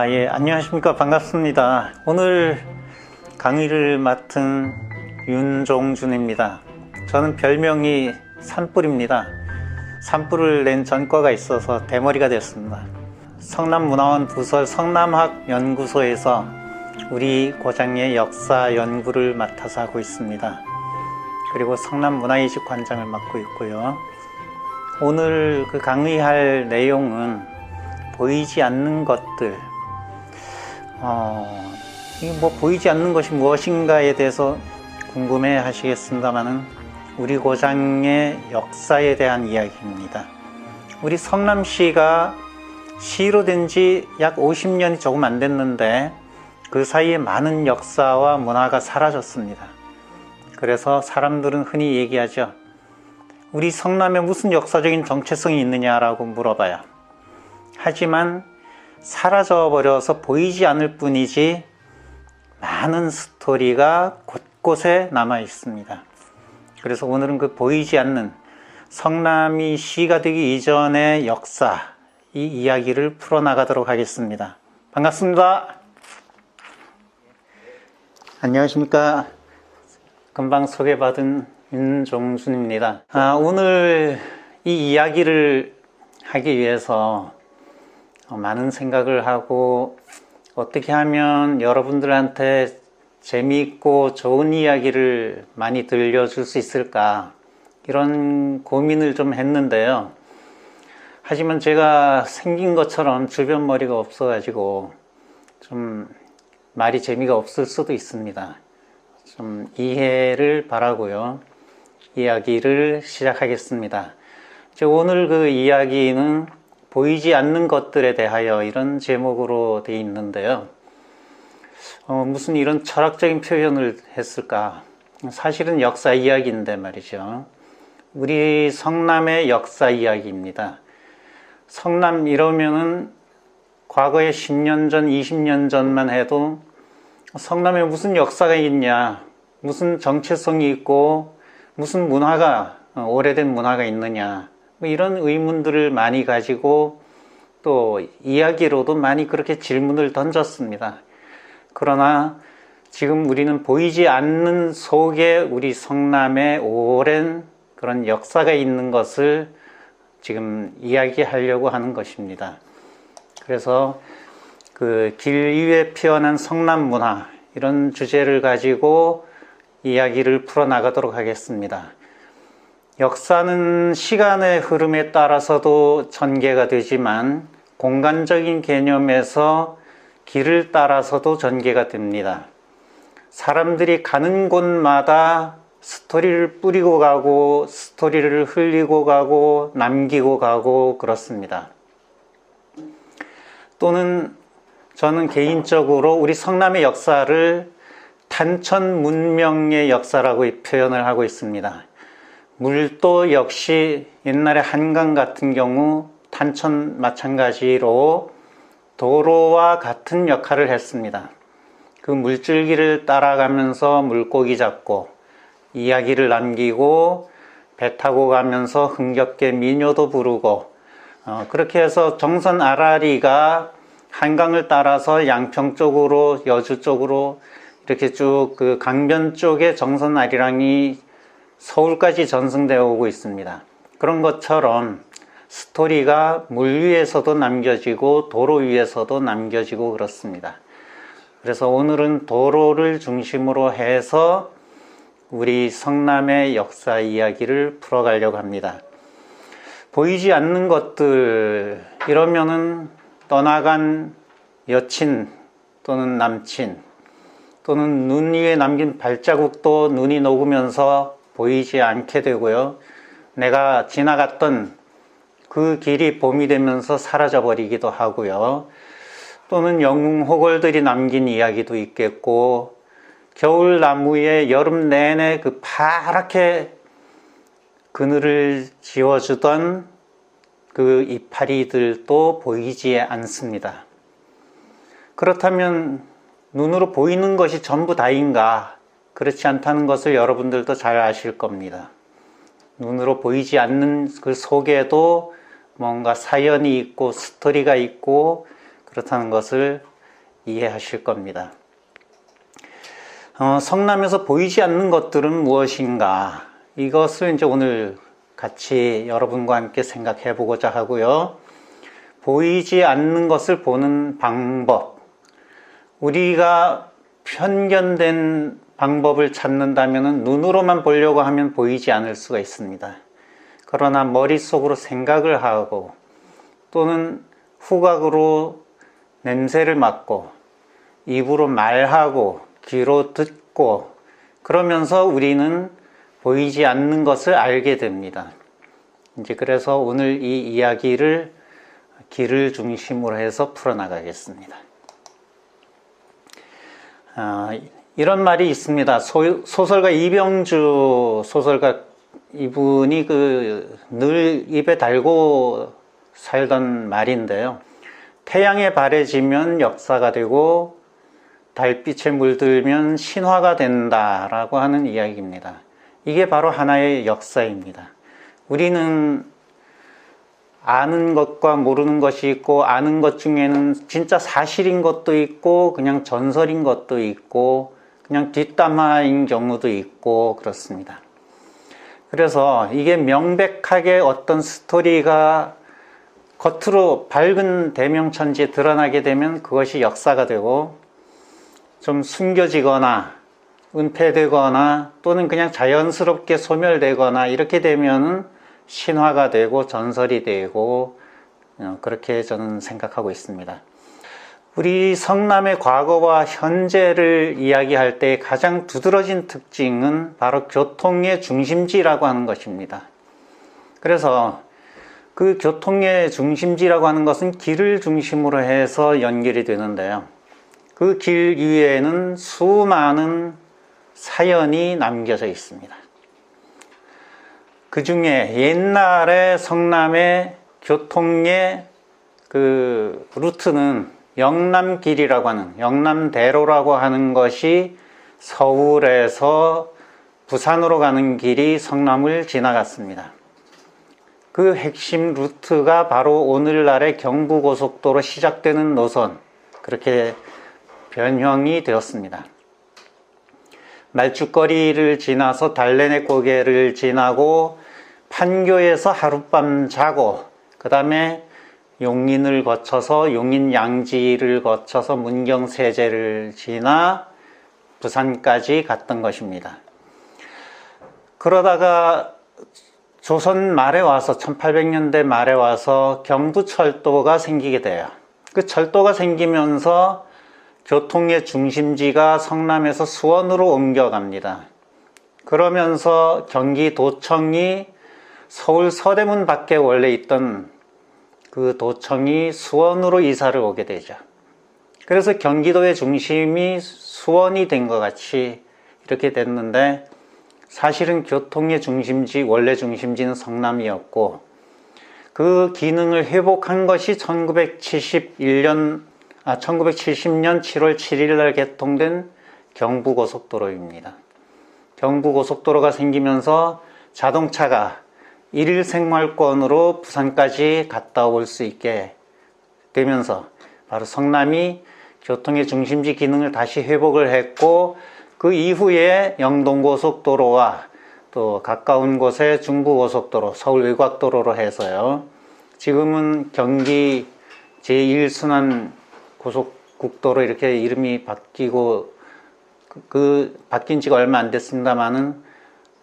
예, 안녕하십니까. 반갑습니다. 오늘 강의를 맡은 윤종준입니다. 저는 별명이 산불입니다. 산불을 낸 전과가 있어서 대머리가 됐습니다. 성남문화원 부설 성남학연구소에서 우리 고장의 역사 연구를 맡아서 하고 있습니다. 그리고 성남문화이식관장을 맡고 있고요. 오늘 강의할 내용은 보이지 않는 것들, 보이지 않는 것이 무엇인가에 대해서 궁금해 하시겠습니다만은 우리 고장의 역사에 대한 이야기입니다. 우리 성남시가 시로 된 지 약 50년이 조금 안 됐는데 그 사이에 많은 역사와 문화가 사라졌습니다. 그래서 사람들은 흔히 얘기하죠. 우리 성남에 무슨 역사적인 정체성이 있느냐라고 물어봐요. 하지만 사라져버려서 보이지 않을 뿐이지 많은 스토리가 곳곳에 남아 있습니다. 그래서 오늘은 그 보이지 않는 성남이 시가 되기 이전의 역사, 이 이야기를 풀어나가도록 하겠습니다. 반갑습니다. 안녕하십니까. 금방 소개받은 윤종준입니다. 오늘 이 이야기를 하기 위해서 많은 생각을 하고 어떻게 하면 여러분들한테 재미있고 좋은 이야기를 많이 들려줄 수 있을까, 이런 고민을 좀 했는데요. 하지만 제가 생긴 것처럼 주변 머리가 없어가지고 좀 말이 재미가 없을 수도 있습니다. 좀 이해를 바라고요. 이야기를 시작하겠습니다. 오늘 그 이야기는 보이지 않는 것들에 대하여, 이런 제목으로 되어 있는데요. 무슨 이런 철학적인 표현을 했을까? 사실은 역사 이야기인데 말이죠. 우리 성남의 역사 이야기입니다. 성남 이러면은 과거에 10년 전, 20년 전만 해도 성남에 무슨 역사가 있냐, 무슨 정체성이 있고 무슨 문화가, 오래된 문화가 있느냐, 이런 의문들을 많이 가지고 또 이야기로도 많이 그렇게 질문을 던졌습니다. 그러나 지금 우리는 보이지 않는 속에 우리 성남에 오랜 그런 역사가 있는 것을 지금 이야기하려고 하는 것입니다. 그래서 그 길 위에 피어난 성남 문화, 이런 주제를 가지고 이야기를 풀어나가도록 하겠습니다. 역사는 시간의 흐름에 따라서도 전개가 되지만 공간적인 개념에서 길을 따라서도 전개가 됩니다. 사람들이 가는 곳마다 스토리를 뿌리고 가고 스토리를 흘리고 가고 남기고 가고 그렇습니다. 또는 저는 개인적으로 우리 성남의 역사를 탄천 문명의 역사라고 표현을 하고 있습니다. 물도 역시 옛날에 한강 같은 경우 탄천 마찬가지로 도로와 같은 역할을 했습니다. 그 물줄기를 따라가면서 물고기 잡고 이야기를 남기고 배 타고 가면서 흥겹게 민요도 부르고, 그렇게 해서 정선 아라리가 한강을 따라서 양평 쪽으로, 여주 쪽으로 이렇게 쭉 그 강변 쪽에 정선 아리랑이 서울까지 전승되어 오고 있습니다. 그런 것처럼 스토리가 물 위에서도 남겨지고 도로 위에서도 남겨지고 그렇습니다. 그래서 오늘은 도로를 중심으로 해서 우리 성남의 역사 이야기를 풀어가려고 합니다. 보이지 않는 것들, 이러면은 떠나간 여친 또는 남친, 또는 눈 위에 남긴 발자국도 눈이 녹으면서 보이지 않게 되고요. 내가 지나갔던 그 길이 봄이 되면서 사라져 버리기도 하고요. 또는 영웅호걸들이 남긴 이야기도 있겠고, 겨울 나무에 여름 내내 그 파랗게 그늘을 지워주던 그 이파리들도 보이지 않습니다. 그렇다면 눈으로 보이는 것이 전부 다인가? 그렇지 않다는 것을 여러분들도 잘 아실 겁니다. 눈으로 보이지 않는 그 속에도 뭔가 사연이 있고 스토리가 있고 그렇다는 것을 이해하실 겁니다. 성남에서 보이지 않는 것들은 무엇인가? 이것을 이제 오늘 같이 여러분과 함께 생각해 보고자 하고요. 보이지 않는 것을 보는 방법. 우리가 편견된 방법을 찾는다면 눈으로만 보려고 하면 보이지 않을 수가 있습니다. 그러나 머릿속으로 생각을 하고 또는 후각으로 냄새를 맡고 입으로 말하고 귀로 듣고 그러면서 우리는 보이지 않는 것을 알게 됩니다. 이제 그래서 오늘 이 이야기를 귀를 중심으로 해서 풀어나가겠습니다. 이런 말이 있습니다. 소설가 이병주 소설가 이분이 늘 입에 달고 살던 말인데요. 태양에 바래지면 역사가 되고 달빛에 물들면 신화가 된다라고 하는 이야기입니다. 이게 바로 하나의 역사입니다. 우리는 아는 것과 모르는 것이 있고 아는 것 중에는 진짜 사실인 것도 있고 그냥 전설인 것도 있고 그냥 뒷담화인 경우도 있고 그렇습니다. 그래서 이게 명백하게 어떤 스토리가 겉으로 밝은 대명천지에 드러나게 되면 그것이 역사가 되고 좀 숨겨지거나 은폐되거나 또는 그냥 자연스럽게 소멸되거나 이렇게 되면은 신화가 되고 전설이 되고 그렇게 저는 생각하고 있습니다. 우리 성남의 과거와 현재를 이야기할 때 가장 두드러진 특징은 바로 교통의 중심지라고 하는 것입니다. 그래서 그 교통의 중심지라고 하는 것은 길을 중심으로 해서 연결이 되는데요. 그 길 위에는 수많은 사연이 남겨져 있습니다. 그 중에 옛날에 성남의 교통의 그 루트는 영남길이라고 하는, 영남대로라고 하는 것이 서울에서 부산으로 가는 길이 성남을 지나갔습니다. 그 핵심 루트가 바로 오늘날의 경부고속도로 시작되는 노선, 그렇게 변형이 되었습니다. 말죽거리를 지나서 달래내 고개를 지나고 판교에서 하룻밤 자고 그 다음에 용인을 거쳐서 용인 양지를 거쳐서 문경세제를 지나 부산까지 갔던 것입니다. 그러다가 조선 말에 와서 1800년대 말에 와서 경부철도가 생기게 돼요. 그 철도가 생기면서 교통의 중심지가 성남에서 수원으로 옮겨갑니다. 그러면서 경기도청이 서울 서대문 밖에 원래 있던 그 도청이 수원으로 이사를 오게 되죠. 그래서 경기도의 중심이 수원이 된 것 같이 이렇게 됐는데 사실은 교통의 중심지, 원래 중심지는 성남이었고 그 기능을 회복한 것이 1970년 7월 7일 날 개통된 경부고속도로입니다. 경부고속도로가 생기면서 자동차가 일일 생활권으로 부산까지 갔다 올 수 있게 되면서 바로 성남이 교통의 중심지 기능을 다시 회복을 했고 그 이후에 영동고속도로와 또 가까운 곳에 중부고속도로, 서울외곽도로로 해서요. 지금은 경기 제1순환 고속국도로 이렇게 이름이 바뀌고 바뀐 지가 얼마 안 됐습니다만은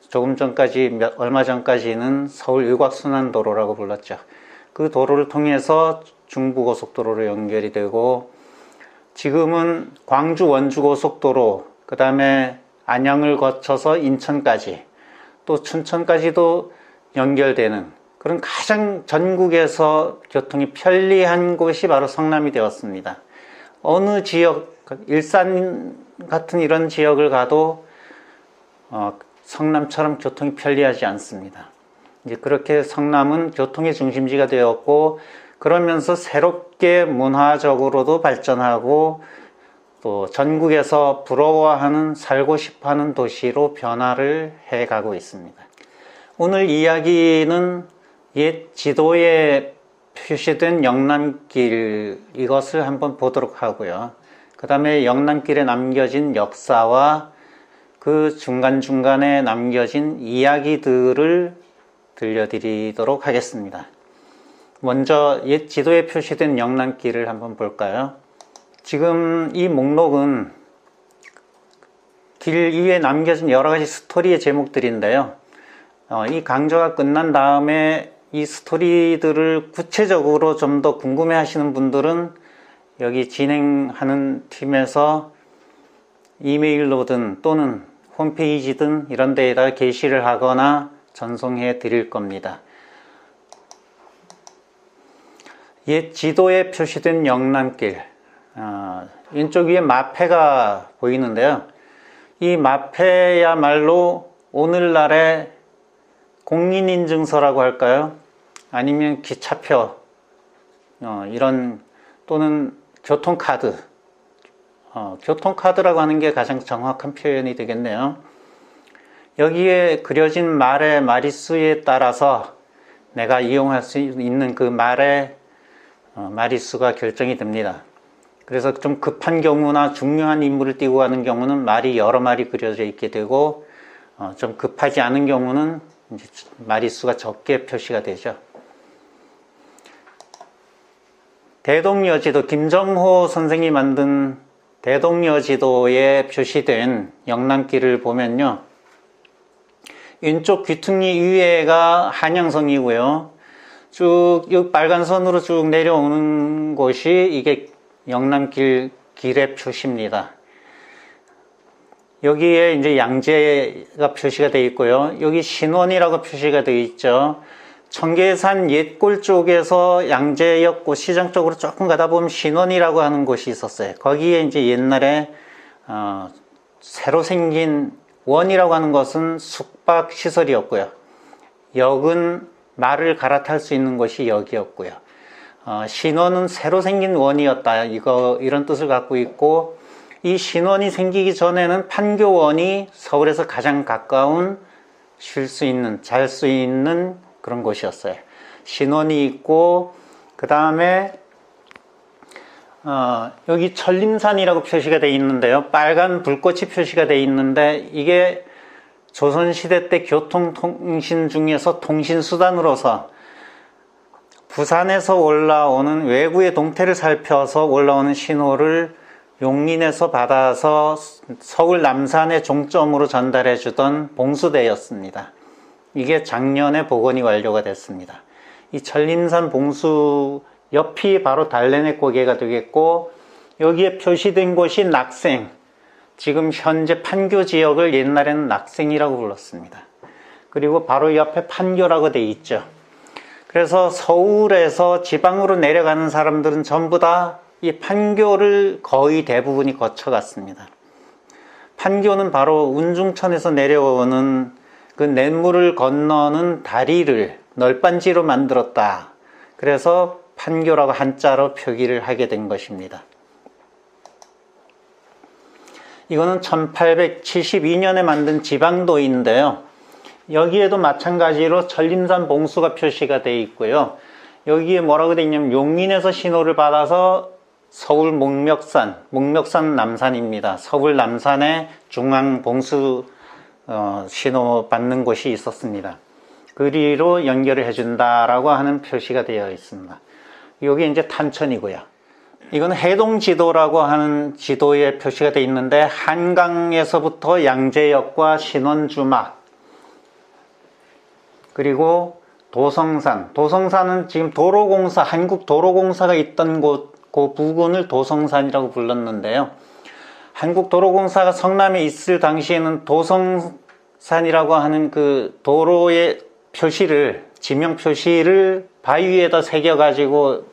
조금 전까지 얼마 전까지는 서울 외곽순환도로라고 불렀죠. 그 도로를 통해서 중부고속도로로 연결이 되고 지금은 광주 원주고속도로 그 다음에 안양을 거쳐서 인천까지 또 춘천까지도 연결되는 그런 가장 전국에서 교통이 편리한 곳이 바로 성남이 되었습니다. 어느 지역, 일산 같은 이런 지역을 가도 성남처럼 교통이 편리하지 않습니다. 이제 그렇게 성남은 교통의 중심지가 되었고 그러면서 새롭게 문화적으로도 발전하고 또 전국에서 부러워하는 살고 싶어하는 도시로 변화를 해가고 있습니다. 오늘 이야기는 옛 지도에 표시된 영남길, 이것을 한번 보도록 하고요. 그 다음에 영남길에 남겨진 역사와 그 중간중간에 남겨진 이야기들을 들려드리도록 하겠습니다. 먼저 옛 지도에 표시된 영남길을 한번 볼까요? 지금 이 목록은 길 위에 남겨진 여러가지 스토리의 제목들인데요. 이 강좌가 끝난 다음에 이 스토리들을 구체적으로 좀 더 궁금해 하시는 분들은 여기 진행하는 팀에서 이메일로든 또는 홈페이지든 이런 데에다 게시를 하거나 전송해 드릴 겁니다. 옛 지도에 표시된 영남길, 왼쪽 위에 마패가 보이는데요. 이 마패야말로 오늘날의 공인인증서라고 할까요? 아니면 기차표, 이런, 또는 교통카드, 교통카드라고 하는 게 가장 정확한 표현이 되겠네요. 여기에 그려진 말의 마리수에 따라서 내가 이용할 수 있는 그 말의 마리수가 결정이 됩니다. 그래서 좀 급한 경우나 중요한 인물을 띄고 가는 경우는 말이 여러 마리 그려져 있게 되고, 좀 급하지 않은 경우는 이제 마리수가 적게 표시가 되죠. 대동여지도, 김정호 선생이 만든 대동여지도에 표시된 영남길을 보면요, 왼쪽 귀퉁이 위에가 한양성이고요, 쭉 이 빨간 선으로 쭉 내려오는 곳이 이게 영남길 길의 표시입니다. 여기에 이제 양재가 표시가 되어 있고요, 여기 신원이라고 표시가 되어 있죠. 청계산 옛골 쪽에서 양재역 시장 쪽으로 조금 가다 보면 신원이라고 하는 곳이 있었어요. 거기에 이제 옛날에 새로 생긴 원이라고 하는 것은 숙박 시설이었고요, 역은 말을 갈아탈 수 있는 곳이 역이었고요, 신원은 새로 생긴 원이었다, 이런 뜻을 갖고 있고, 이 신원이 생기기 전에는 판교원이 서울에서 가장 가까운 쉴 수 있는, 잘 수 있는 그런 곳이었어요. 신원이 있고, 그 다음에 여기 천림산이라고 표시가 되어 있는데요, 빨간 불꽃이 표시가 되어 있는데, 이게 조선시대 때 교통통신 중에서 통신수단으로서 부산에서 올라오는 외부의 동태를 살펴서 올라오는 신호를 용인에서 받아서 서울 남산의 종점으로 전달해 주던 봉수대였습니다. 이게 작년에 복원이 완료가 됐습니다. 이 천림산 봉수 옆이 바로 달래내 고개가 되겠고, 여기에 표시된 곳이 낙생, 지금 현재 판교 지역을 옛날에는 낙생이라고 불렀습니다. 그리고 바로 옆에 판교라고 되어 있죠. 그래서 서울에서 지방으로 내려가는 사람들은 전부 다 이 판교를 거의 대부분이 거쳐갔습니다. 판교는 바로 운중천에서 내려오는 그 냇물을 건너는 다리를 널빤지로 만들었다. 그래서 판교라고 한자로 표기를 하게 된 것입니다. 이거는 1872년에 만든 지방도인데요, 여기에도 마찬가지로 천림산 봉수가 표시가 되어 있고요, 여기에 뭐라고 되어 있냐면 용인에서 신호를 받아서 서울 목멱산 남산입니다. 서울 남산에 중앙 봉수 신호 받는 곳이 있었습니다. 그리로 연결을 해준다라고 하는 표시가 되어 있습니다. 여기 이제 탄천이고요. 이건 해동지도라고 하는 지도에 표시가 되어 있는데, 한강에서부터 양재역과 신원주막, 그리고 도성산은 지금 도로공사, 한국도로공사가 있던 곳, 그 부근을 도성산이라고 불렀는데요, 한국도로공사가 성남에 있을 당시에는 도성산이라고 하는 그 도로의 표시를, 지명 표시를 바위 위에다 새겨가지고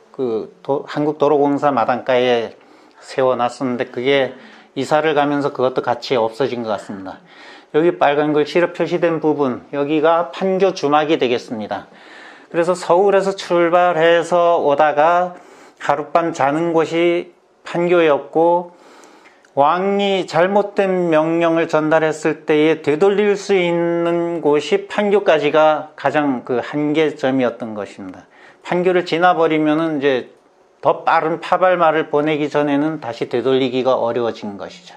한국도로공사 마당가에 세워놨었는데, 그게 이사를 가면서 그것도 같이 없어진 것 같습니다. 여기 빨간 글씨로 표시된 부분, 여기가 판교 주막이 되겠습니다. 그래서 서울에서 출발해서 오다가 하룻밤 자는 곳이 판교였고, 왕이 잘못된 명령을 전달했을 때에 되돌릴 수 있는 곳이 판교까지가 가장 그 한계점이었던 것입니다. 판교를 지나버리면은 이제 더 빠른 파발말을 보내기 전에는 다시 되돌리기가 어려워진 것이죠.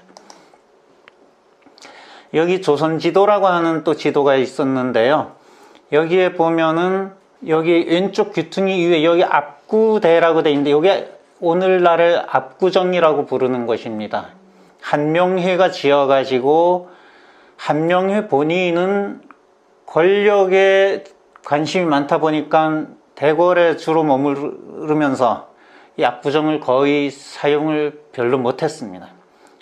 여기 조선지도라고 하는 또 지도가 있었는데요. 여기에 보면은 여기 왼쪽 귀퉁이 위에 여기 압구대라고 돼 있는데 여기 오늘날의 압구정이라고 부르는 것입니다. 한명회가 지어가지고 한명회 본인은 권력에 관심이 많다 보니까 대궐에 주로 머무르면서 이 압구정을 거의 사용을 별로 못했습니다.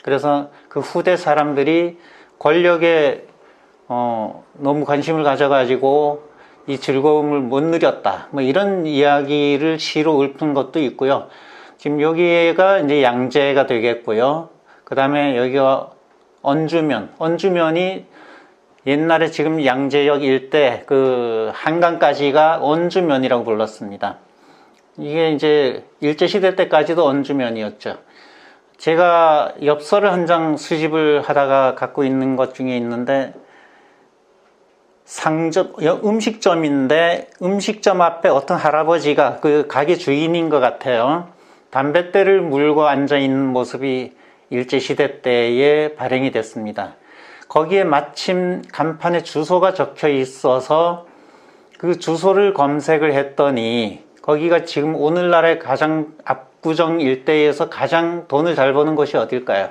그래서 그 후대 사람들이 권력에 너무 관심을 가져가지고 이 즐거움을 못 누렸다, 뭐 이런 이야기를 시로 읊은 것도 있고요. 지금 여기가 이제 양재가 되겠고요. 그 다음에 여기가 언주면이 옛날에 지금 양재역 일대 그 한강까지가 언주면이라고 불렀습니다. 이게 이제 일제시대 때까지도 언주면이었죠. 제가 엽서를 한 장 수집을 하다가 갖고 있는 것 중에 있는데 음식점인데 음식점 앞에 어떤 할아버지가 그 가게 주인인 것 같아요. 담뱃대를 물고 앉아 있는 모습이 일제시대 때에 발행이 됐습니다. 거기에 마침 간판에 주소가 적혀 있어서 그 주소를 검색을 했더니 거기가 지금 오늘날의 가장 압구정 일대에서 가장 돈을 잘 버는 곳이 어딜까요?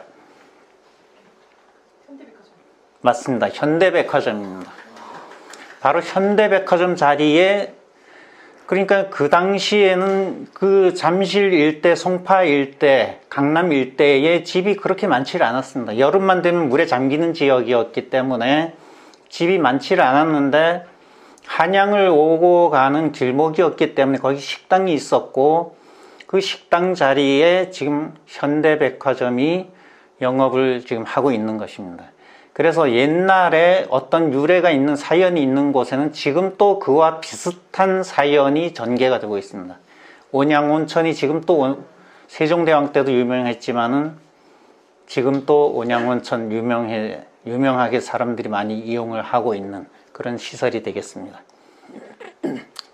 현대백화점. 맞습니다. 현대백화점입니다. 바로 현대백화점 자리에, 그러니까 그 당시에는 그 잠실 일대, 송파 일대, 강남 일대에 집이 그렇게 많지 않았습니다. 여름만 되면 물에 잠기는 지역이었기 때문에 집이 많지 않았는데 한양을 오고 가는 길목이었기 때문에 거기 식당이 있었고 그 식당 자리에 지금 현대백화점이 영업을 지금 하고 있는 것입니다. 그래서 옛날에 어떤 유래가 있는 사연이 있는 곳에는 지금 또 그와 비슷한 사연이 전개가 되고 있습니다. 온양온천이 지금 또 세종대왕 때도 유명했지만은 지금 또 온양온천 유명하게 사람들이 많이 이용을 하고 있는 그런 시설이 되겠습니다.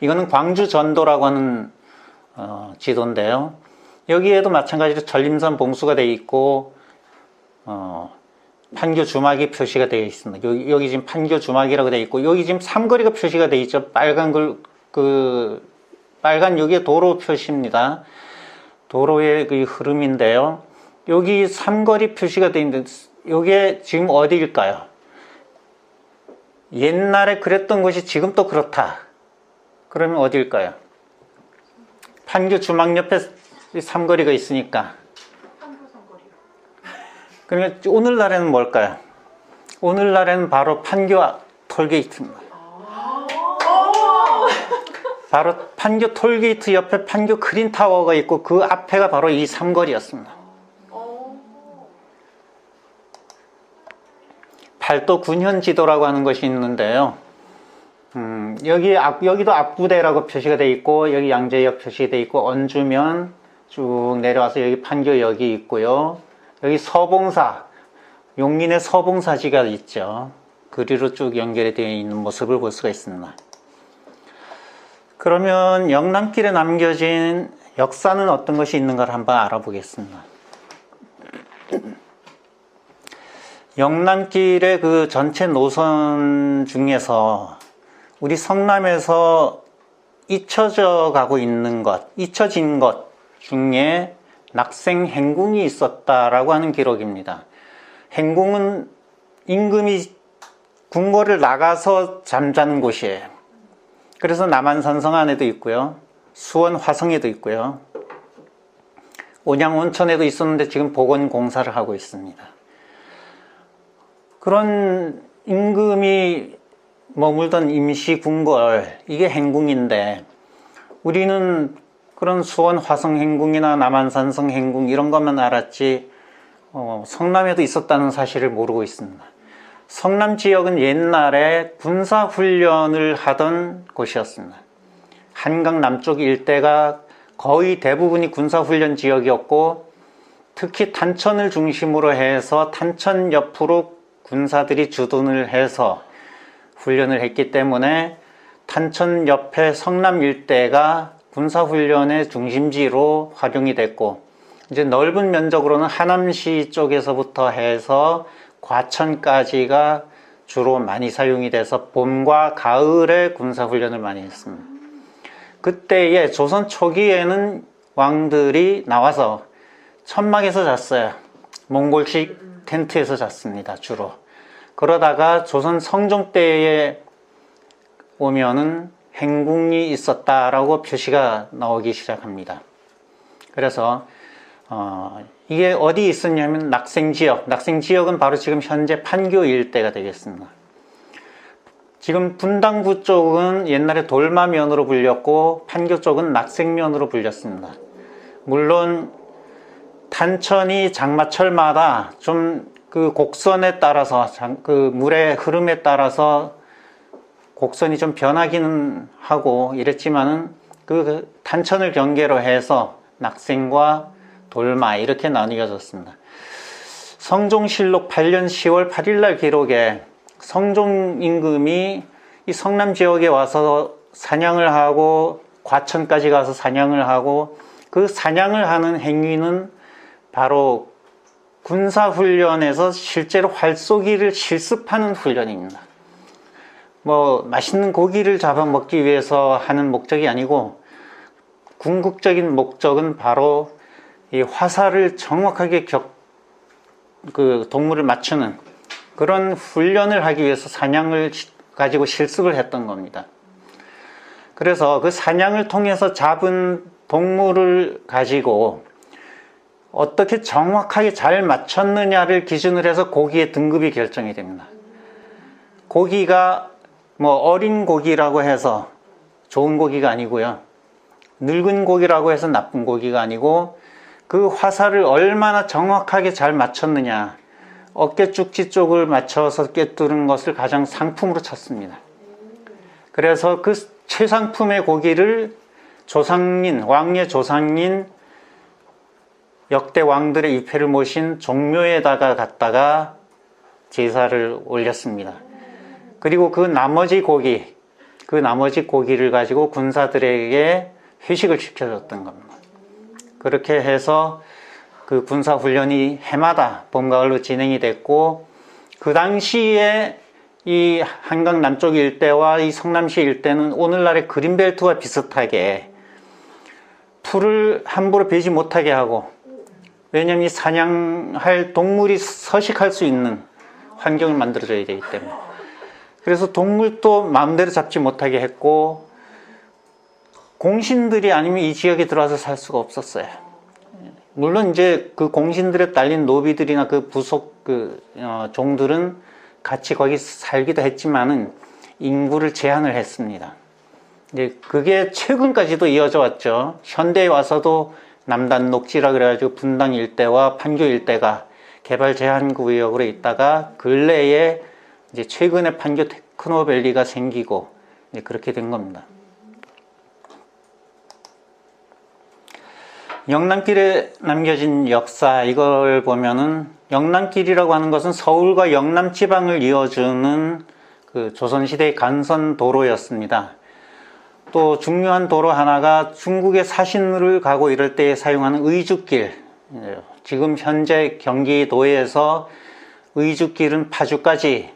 이거는 광주전도라고 하는 지도인데요. 여기에도 마찬가지로 전림산 봉수가 되어 있고 판교 주막이 표시가 되어 있습니다. 여기 지금 판교 주막이라고 되어 있고 여기 지금 삼거리가 표시가 되어 있죠. 빨간 빨간 여기에 도로 표시입니다. 도로의 그 흐름인데요. 여기 삼거리 표시가 되어 있는데 이게 지금 어디일까요? 옛날에 그랬던 곳이 지금 또 그렇다. 그러면 어디일까요? 판교 주막 옆에 삼거리가 있으니까. 판교 삼거리요. 그러니까 오늘날에는 뭘까요? 오늘날에는 바로 판교 톨게이트입니다. 바로 판교 톨게이트 옆에 판교 크린타워가 있고 그 앞에가 바로 이 삼거리였습니다. 팔도 군현지도라고 하는 것이 있는데요. 여기도 압구대라고 표시가 되어 있고 여기 양재역 표시되어 있고 언주면 쭉 내려와서 여기 판교역이 있고요. 여기 서봉사, 용인의 서봉사지가 있죠. 그리로 쭉 연결이 되어 있는 모습을 볼 수가 있습니다. 그러면 영남길에 남겨진 역사는 어떤 것이 있는가를 한번 알아보겠습니다. 영남길의 그 전체 노선 중에서 우리 성남에서 잊혀져 가고 있는 것, 잊혀진 것 중에 낙생 행궁이 있었다라고 하는 기록입니다. 행궁은 임금이 궁궐을 나가서 잠자는 곳이에요. 그래서 남한산성 안에도 있고요. 수원 화성에도 있고요. 온양온천에도 있었는데 지금 복원공사를 하고 있습니다. 그런 임금이 머물던 임시궁궐, 이게 행궁인데 우리는 그런 수원 화성 행궁이나 남한산성 행궁 이런 것만 알았지 성남에도 있었다는 사실을 모르고 있습니다. 성남 지역은 옛날에 군사훈련을 하던 곳이었습니다. 한강 남쪽 일대가 거의 대부분이 군사훈련 지역이었고 특히 탄천을 중심으로 해서 탄천 옆으로 군사들이 주둔을 해서 훈련을 했기 때문에 탄천 옆에 성남 일대가 군사훈련의 중심지로 활용이 됐고, 이제 넓은 면적으로는 하남시 쪽에서부터 해서 과천까지가 주로 많이 사용이 돼서 봄과 가을에 군사훈련을 많이 했습니다. 그때에 조선 초기에는 왕들이 나와서 천막에서 잤어요. 몽골식 텐트에서 잤습니다, 주로. 그러다가 조선 성종 때에 오면은 행궁이 있었다라고 표시가 나오기 시작합니다. 그래서 이게 어디 있었냐면 낙생지역. 낙생지역은 바로 지금 현재 판교 일대가 되겠습니다. 지금 분당구 쪽은 옛날에 돌마면으로 불렸고 판교 쪽은 낙생면으로 불렸습니다. 물론 탄천이 장마철마다 좀 그 곡선에 따라서 그 물의 흐름에 따라서 곡선이 좀 변하기는 하고 이랬지만은 그 탄천을 경계로 해서 낙생과 돌마 이렇게 나뉘어졌습니다. 성종실록 8년 10월 8일날 기록에 성종 임금이 이 성남 지역에 와서 사냥을 하고 과천까지 가서 사냥을 하고 그 사냥을 하는 행위는 바로 군사훈련에서 실제로 활쏘기를 실습하는 훈련입니다. 뭐 맛있는 고기를 잡아먹기 위해서 하는 목적이 아니고 궁극적인 목적은 바로 이 화살을 정확하게 그 동물을 맞추는 그런 훈련을 하기 위해서 사냥을 가지고 실습을 했던 겁니다. 그래서 그 사냥을 통해서 잡은 동물을 가지고 어떻게 정확하게 잘 맞췄느냐를 기준으로 해서 고기의 등급이 결정이 됩니다. 고기가 뭐 어린 고기라고 해서 좋은 고기가 아니고요. 늙은 고기라고 해서 나쁜 고기가 아니고 그 화살을 얼마나 정확하게 잘 맞췄느냐, 어깨 쭉지 쪽을 맞춰서 꿰뚫은 것을 가장 상품으로 쳤습니다. 그래서 그 최상품의 고기를 조상인, 왕의 조상인 역대 왕들의 위패를 모신 종묘에다가 갖다가 제사를 올렸습니다. 그리고 그 나머지 고기를 가지고 군사들에게 회식을 시켜줬던 겁니다. 그렇게 해서 그 군사훈련이 해마다 봄, 가을로 진행이 됐고, 그 당시에 이 한강 남쪽 일대와 이 성남시 일대는 오늘날의 그린벨트와 비슷하게 풀을 함부로 베지 못하게 하고, 왜냐하면 이 사냥할 동물이 서식할 수 있는 환경을 만들어줘야 되기 때문에. 그래서 동물도 마음대로 잡지 못하게 했고, 공신들이 아니면 이 지역에 들어와서 살 수가 없었어요. 물론 이제 그 공신들에 딸린 노비들이나 그 부속 종들은 같이 거기 살기도 했지만은 인구를 제한을 했습니다. 이제 그게 최근까지도 이어져 왔죠. 현대에 와서도 남단 녹지라 그래가지고 분당 일대와 판교 일대가 개발 제한 구역으로 있다가 근래에 이제 최근에 판교 테크노밸리가 생기고 이제 그렇게 된 겁니다. 영남길에 남겨진 역사, 이걸 보면은 영남길이라고 하는 것은 서울과 영남 지방을 이어주는 그 조선시대의 간선 도로였습니다. 또 중요한 도로 하나가 중국의 사신을 가고 이럴 때 사용하는 의주길, 지금 현재 경기도에서 의주길은 파주까지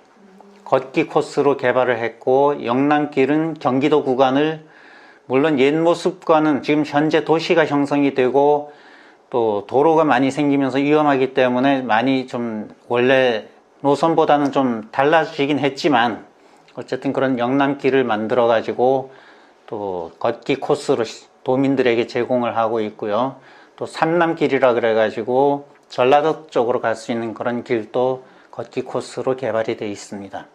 걷기 코스로 개발을 했고, 영남길은 경기도 구간을 물론 옛 모습과는 지금 현재 도시가 형성이 되고 또 도로가 많이 생기면서 위험하기 때문에 많이 좀 원래 노선보다는 좀 달라지긴 했지만 어쨌든 그런 영남길을 만들어 가지고 또 걷기 코스로 도민들에게 제공을 하고 있고요. 또 삼남길이라 그래 가지고 전라도 쪽으로 갈 수 있는 그런 길도 걷기 코스로 개발이 되어 있습니다.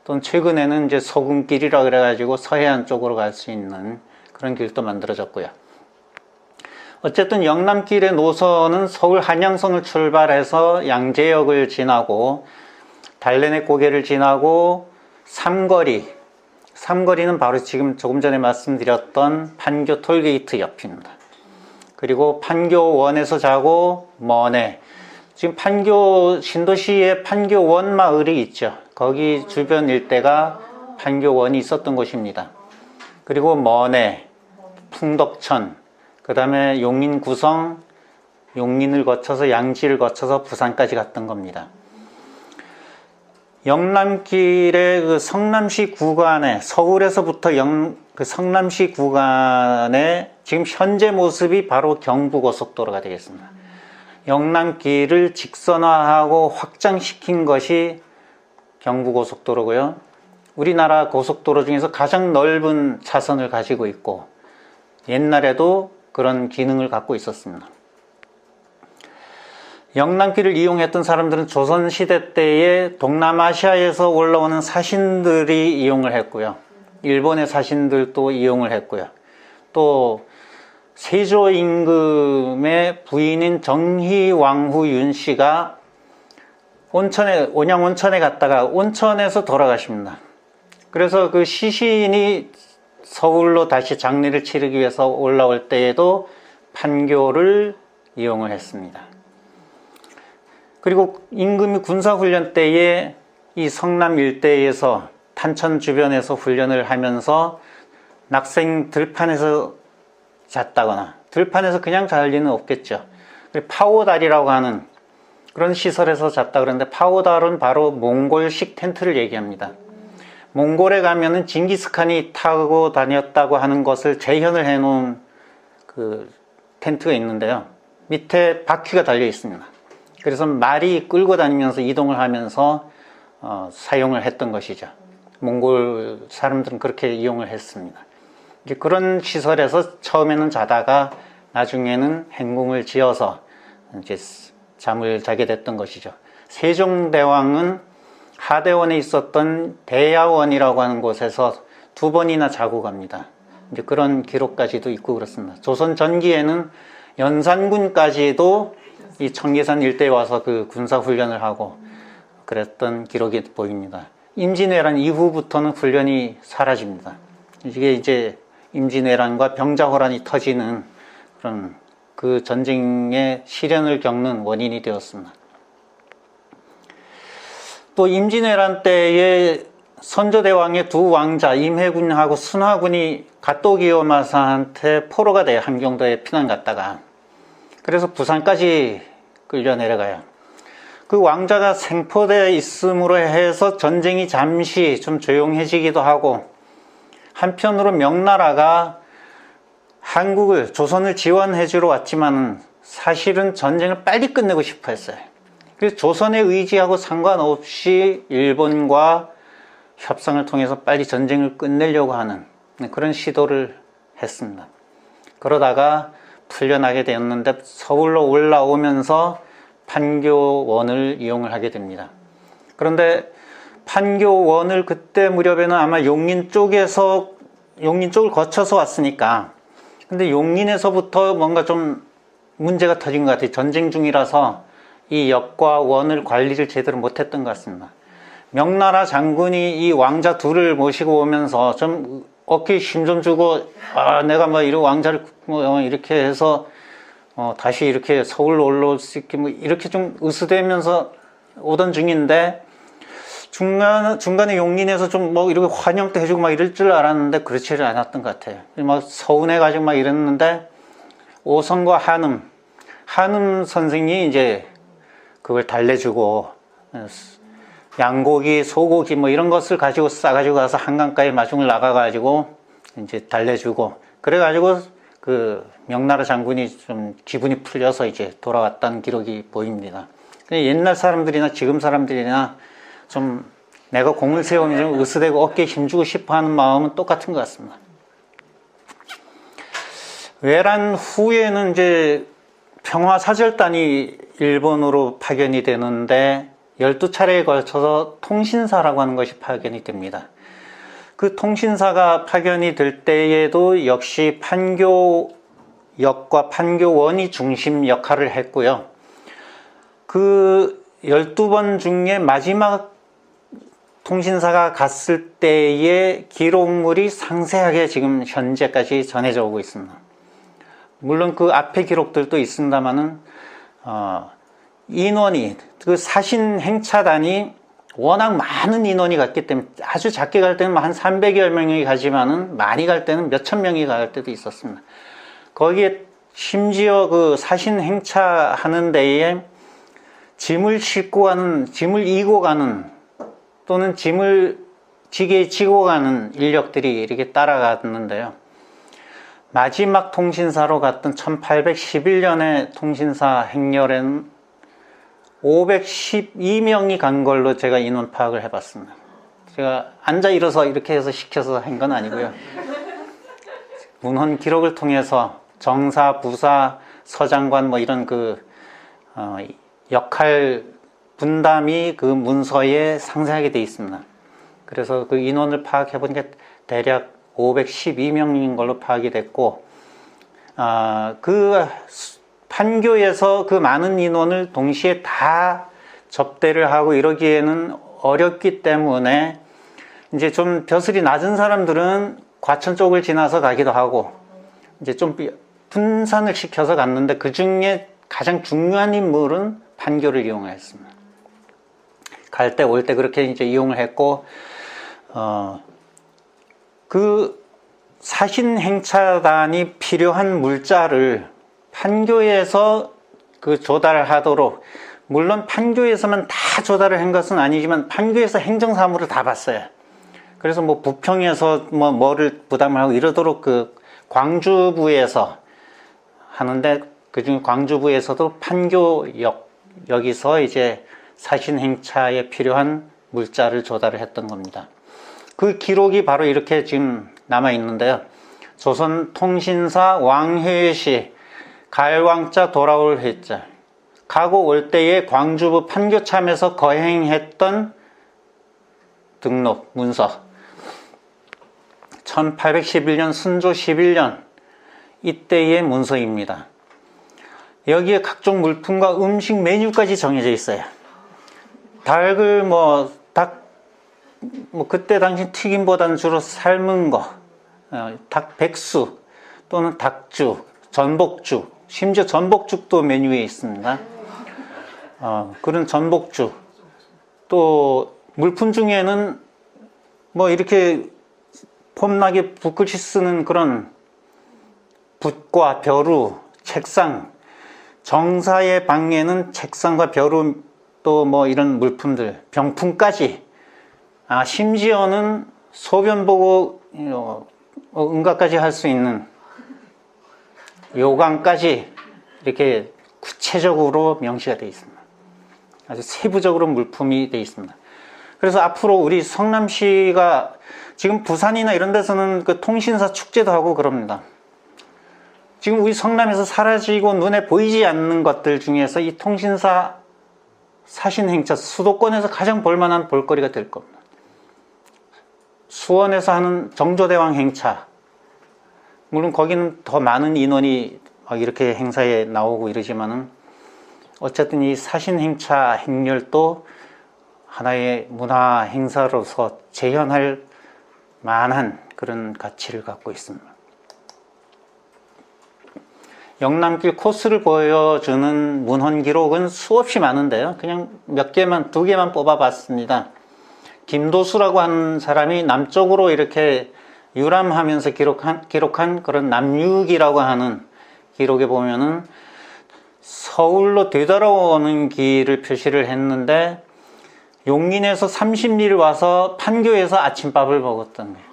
또 최근에는 이제 소금길이라 그래 가지고 서해안 쪽으로 갈 수 있는 그런 길도 만들어졌고요. 어쨌든 영남길의 노선은 서울 한양성을 출발해서 양재역을 지나고 달래내 고개를 지나고 삼거리는 바로 지금 조금 전에 말씀드렸던 판교 톨게이트 옆입니다. 그리고 판교원에서 자고 먼해, 지금 판교 신도시에 판교원 마을이 있죠. 거기 주변 일대가 판교원이 있었던 곳입니다. 그리고 먼해, 풍덕천, 그 다음에 용인 구성, 용인을 거쳐서 양지를 거쳐서 부산까지 갔던 겁니다. 영남길의 그 성남시 구간에, 서울에서부터 그 성남시 구간에 지금 현재 모습이 바로 경부고속도로가 되겠습니다. 영남길을 직선화하고 확장시킨 것이 경부고속도로고요. 우리나라 고속도로 중에서 가장 넓은 차선을 가지고 있고 옛날에도 그런 기능을 갖고 있었습니다. 영남길을 이용했던 사람들은 조선시대 때에 동남아시아에서 올라오는 사신들이 이용을 했고요. 일본의 사신들도 이용을 했고요. 또 세조 임금의 부인인 정희왕후 윤씨가 온양 온천에 갔다가 온천에서 돌아가십니다. 그래서 그 시신이 서울로 다시 장례를 치르기 위해서 올라올 때에도 판교를 이용을 했습니다. 그리고 임금이 군사훈련 때에 이 성남 일대에서 탄천 주변에서 훈련을 하면서 낙생 들판에서 잤다거나, 들판에서 그냥 잘 리는 없겠죠. 파오달이라고 하는 그런 시설에서 잤다 그러는데, 파오달은 바로 몽골식 텐트를 얘기합니다. 몽골에 가면은 징기스칸이 타고 다녔다고 하는 것을 재현을 해 놓은 그 텐트가 있는데요. 밑에 바퀴가 달려 있습니다. 그래서 말이 끌고 다니면서 이동을 하면서 사용을 했던 것이죠. 몽골 사람들은 그렇게 이용을 했습니다. 이제 그런 시설에서 처음에는 자다가 나중에는 행궁을 지어서 이제 잠을 자게 됐던 것이죠. 세종대왕은 하대원에 있었던 대야원이라고 하는 곳에서 2번이나 자고 갑니다. 이제 그런 기록까지도 있고 그렇습니다. 조선 전기에는 연산군까지도 이 청계산 일대에 와서 그 군사훈련을 하고 그랬던 기록이 보입니다. 임진왜란 이후부터는 훈련이 사라집니다. 이게 이제 임진왜란과 병자호란이 터지는 그런 그 전쟁의 시련을 겪는 원인이 되었습니다. 또 임진왜란 때에 선조대왕의 두 왕자 임해군하고 순화군이 갓도기요마사한테 포로가 돼요. 함경도에 피난 갔다가. 그래서 부산까지 끌려 내려가요. 그 왕자가 생포되어 있음으로 해서 전쟁이 잠시 좀 조용해지기도 하고, 한편으로 명나라가 한국을, 조선을 지원해 주러 왔지만 사실은 전쟁을 빨리 끝내고 싶어 했어요. 그래서 조선의 의지하고 상관없이 일본과 협상을 통해서 빨리 전쟁을 끝내려고 하는 그런 시도를 했습니다. 그러다가 풀려나게 되었는데 서울로 올라오면서 판교원을 이용을 하게 됩니다. 그런데 판교원을 그때 무렵에는 아마 용인 쪽을 거쳐서 왔으니까, 근데 용인에서부터 뭔가 좀 문제가 터진 것 같아요. 전쟁 중이라서 이 역과 원을 관리를 제대로 못했던 것 같습니다. 명나라 장군이 이 왕자 둘을 모시고 오면서 좀 어깨에 힘 좀 주고, 내가 뭐 이런 왕자를 이렇게 해서 다시 이렇게 서울로 올라올 수 있게 뭐 이렇게 좀 으스대면서 오던 중인데, 중간에 용인에서 좀 뭐 이렇게 환영도 해주고 막 이럴 줄 알았는데 그렇지 않았던 것 같아요. 막 서운해가지고 막 이랬는데, 오성과 한음 선생이 이제 그걸 달래주고, 양고기, 소고기 뭐 이런 것을 가지고 싸가지고 가서 한강가에 마중을 나가가지고 이제 달래주고, 그래가지고 그 명나라 장군이 좀 기분이 풀려서 이제 돌아왔다는 기록이 보입니다. 옛날 사람들이나 지금 사람들이나 좀 내가 공을 세우면 좀 으스대고 어깨에 힘주고 싶어 하는 마음은 똑같은 것 같습니다. 외란 후에는 이제 평화사절단이 일본으로 파견이 되는데 12차례에 걸쳐서 통신사라고 하는 것이 파견이 됩니다. 그 통신사가 파견이 될 때에도 역시 판교역과 판교원이 중심 역할을 했고요. 그 12번 중에 마지막 통신사가 갔을 때의 기록물이 상세하게 지금 현재까지 전해져 오고 있습니다. 물론 그 앞에 기록들도 있습니다만은 인원이, 그 사신 행차단이 워낙 많은 인원이 갔기 때문에 아주 작게 갈 때는 한 300여 명이 가지만은 많이 갈 때는 몇천 명이 갈 때도 있었습니다. 거기에 심지어 그 사신 행차 하는 데에 짐을 싣고 가는, 짐을 이고 가는 또는 짐을 지게에 지고 가는 인력들이 이렇게 따라갔는데요. 마지막 통신사로 갔던 1811년의 통신사 행렬에는 512명이 간 걸로 제가 인원 파악을 해봤습니다. 제가 앉아 일어서 이렇게 해서 시켜서 한 건 아니고요. 문헌 기록을 통해서 정사, 부사, 서장관 뭐 이런 역할 분담이 그 문서에 상세하게 되어 있습니다. 그래서 그 인원을 파악해 보니까 대략 512명인 걸로 파악이 됐고, 그 판교에서 그 많은 인원을 동시에 다 접대를 하고 이러기에는 어렵기 때문에 이제 좀 벼슬이 낮은 사람들은 과천 쪽을 지나서 가기도 하고 이제 좀 분산을 시켜서 갔는데, 그 중에 가장 중요한 인물은 판교를 이용했습니다. 갈 때 올 때 그렇게 이제 이용을 했고, 그 사신 행차단이 필요한 물자를 판교에서 그 조달하도록, 물론 판교에서만 다 조달을 한 것은 아니지만 판교에서 행정사무를 다 봤어요. 그래서 뭐 부평에서 뭐를 부담을 하고 이러도록 그 광주부에서 하는데, 그중에 광주부에서도 판교역, 여기서 이제 사신 행차에 필요한 물자를 조달을 했던 겁니다. 그 기록이 바로 이렇게 지금 남아 있는데요. 조선 통신사 왕회시 갈왕자 돌아올 회자, 가고 올 때에 광주부 판교참에서 거행했던 등록 문서, 1811년 순조 11년 이때의 문서입니다. 여기에 각종 물품과 음식 메뉴까지 정해져 있어요. 닭을 그때 당시 튀김보다는 주로 삶은 거, 닭 백수 또는 닭죽, 전복죽, 심지어 전복죽도 메뉴에 있습니다. 그런 전복죽, 또 물품 중에는 뭐 이렇게 폼나게 붓글씨 쓰는 그런 붓과 벼루, 책상, 정사의 방에는 책상과 벼루, 또 뭐 이런 물품들, 병품까지, 심지어는 소변 보고 응가까지 할 수 있는 요강까지 이렇게 구체적으로 명시가 되어 있습니다. 아주 세부적으로 물품이 되어 있습니다. 그래서 앞으로 우리 성남시가 지금 부산이나 이런 데서는 그 통신사 축제도 하고 그럽니다. 지금 우리 성남에서 사라지고 눈에 보이지 않는 것들 중에서 이 통신사 사신 행차, 수도권에서 가장 볼만한 볼거리가 될 겁니다. 수원에서 하는 정조대왕 행차, 물론 거기는 더 많은 인원이 이렇게 행사에 나오고 이러지만은 어쨌든 이 사신 행차 행렬도 하나의 문화 행사로서 재현할 만한 그런 가치를 갖고 있습니다. 영남길 코스를 보여주는 문헌 기록은 수없이 많은데요. 그냥 몇 개만, 두 개만 뽑아봤습니다. 김도수라고 하는 사람이 남쪽으로 이렇게 유람하면서 기록한 그런 남유기라고 하는 기록에 보면은 서울로 되돌아오는 길을 표시를 했는데, 용인에서 30리를 와서 판교에서 아침밥을 먹었던 거예요.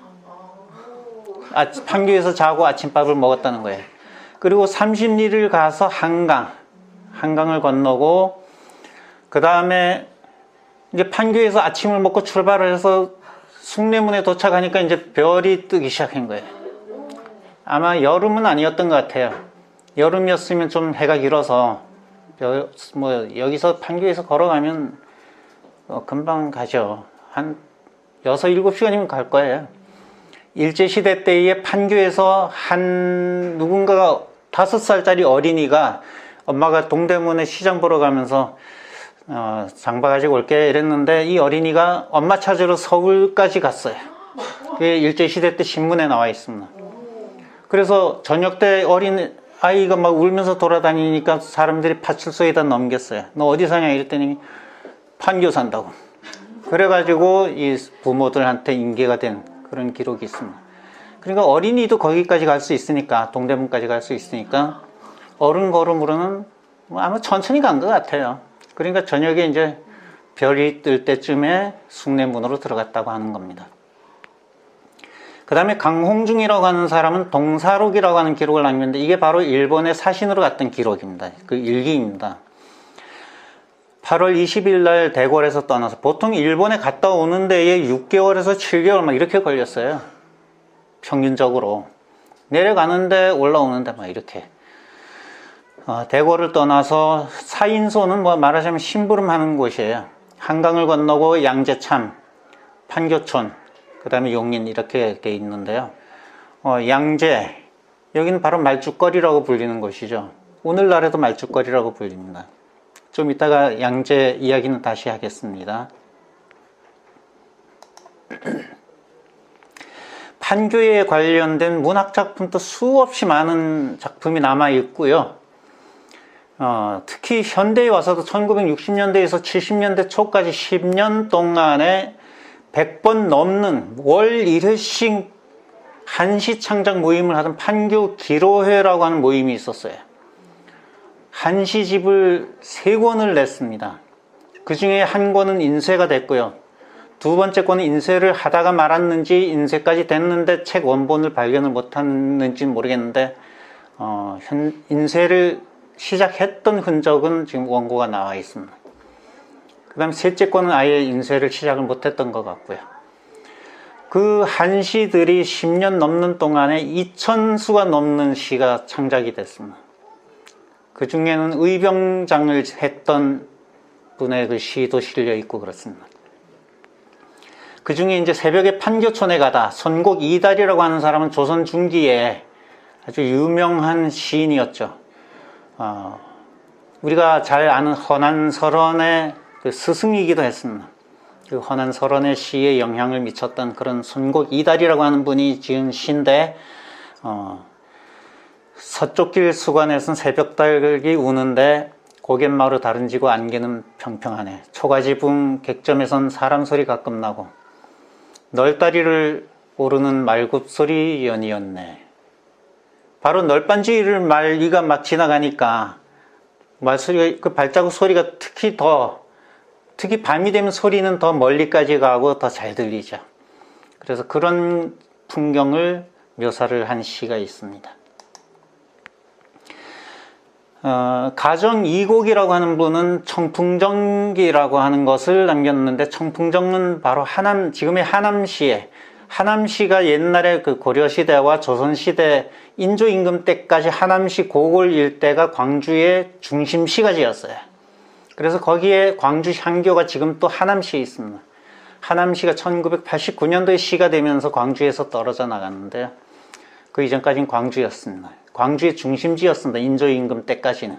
판교에서 자고 아침밥을 먹었다는 거예요. 그리고 30리를 가서 한강을 건너고, 그 다음에 이제 판교에서 아침을 먹고 출발을 해서 숭례문에 도착하니까 이제 별이 뜨기 시작한 거예요. 아마 여름은 아니었던 것 같아요. 여름이었으면 좀 해가 길어서 여기서 판교에서 걸어가면 금방 가죠. 한 6, 7시간이면 갈 거예요. 일제시대 때에 판교에서 누군가가 5살짜리 어린이가 엄마가 동대문에 시장 보러 가면서 장봐 가지고 올게 이랬는데, 이 어린이가 엄마 찾으러 서울까지 갔어요. 그게 일제시대 때 신문에 나와 있습니다. 그래서 저녁 때 어린 아이가 막 울면서 돌아다니니까 사람들이 파출소에다 넘겼어요. 너 어디 사냐 이랬더니 판교 산다고. 그래가지고 이 부모들한테 인계가 된 그런 기록이 있습니다. 그러니까 어린이도 거기까지 갈 수 있으니까, 동대문까지 갈 수 있으니까 어른 걸음으로는 아마 천천히 간 것 같아요. 그러니까 저녁에 이제 별이 뜰 때쯤에 숭례문으로 들어갔다고 하는 겁니다. 그 다음에 강홍중이라고 하는 사람은 동사록이라고 하는 기록을 남겼는데, 이게 바로 일본의 사신으로 갔던 기록입니다. 그 일기입니다. 8월 20일 날 대궐에서 떠나서, 보통 일본에 갔다 오는 데에 6개월에서 7개월 막 이렇게 걸렸어요. 평균적으로. 내려가는데 올라오는데 막 이렇게. 대궐을 떠나서 사인소는 뭐 말하자면 심부름하는 곳이에요. 한강을 건너고 양재참, 판교촌, 그 다음에 용인 이렇게 돼 있는데요. 양재, 여기는 바로 말죽거리라고 불리는 곳이죠. 오늘날에도 말죽거리라고 불립니다. 좀 이따가 양재 이야기는 다시 하겠습니다. 판교에 관련된 문학 작품도 수없이 많은 작품이 남아 있고요. 특히 현대에 와서도 1960년대에서 70년대 초까지 10년 동안에 100번 넘는 월 1회씩 한시 창작 모임을 하던 판교 기로회라고 하는 모임이 있었어요. 한시집을 3권을 냈습니다. 그 중에 한 권은 인쇄가 됐고요. 두 번째 권은 인쇄를 하다가 말았는지 인쇄까지 됐는데 책 원본을 발견을 못했는지는 모르겠는데 인쇄를 시작했던 흔적은 지금 원고가 나와 있습니다. 그 다음 셋째 권은 아예 인쇄를 시작을 못했던 것 같고요. 그 한시들이 10년 넘는 동안에 2000수가 넘는 시가 창작이 됐습니다. 그 중에는 의병장을 했던 분의 그 시도 실려 있고 그렇습니다. 그 중에 이제 새벽에 판교촌에 가다, 선곡 이달이라고 하는 사람은 조선 중기에 아주 유명한 시인이었죠. 우리가 잘 아는 허난설원의 그 스승이기도 했습니다. 그 허난설원의 시에 영향을 미쳤던 그런 선곡 이달이라고 하는 분이 지은 시인데, 서쪽길 수관에선 새벽달이 우는데 고갯마루 다른지고 안개는 평평하네. 초가지붕 객점에선 사람 소리 가끔 나고 널다리를 오르는 말굽소리 연이었네. 바로 널빤지를 말리가 막 지나가니까 말소리가, 그 발자국 소리가 특히 밤이 되면 소리는 더 멀리까지 가고 더 잘 들리죠. 그래서 그런 풍경을 묘사를 한 시가 있습니다. 가정 이곡이라고 하는 분은 청풍정기라고 하는 것을 남겼는데, 청풍정은 바로 지금의 하남시가 옛날에 그 고려시대와 조선시대 인조임금 때까지 하남시 고골 일대가 광주의 중심시가 지었어요. 그래서 거기에 광주 향교가 지금 또 하남시에 있습니다. 하남시가 1989년도에 시가 되면서 광주에서 떨어져 나갔는데요. 그 이전까지는 광주였습니다. 광주의 중심지였습니다. 인조임금 때까지는.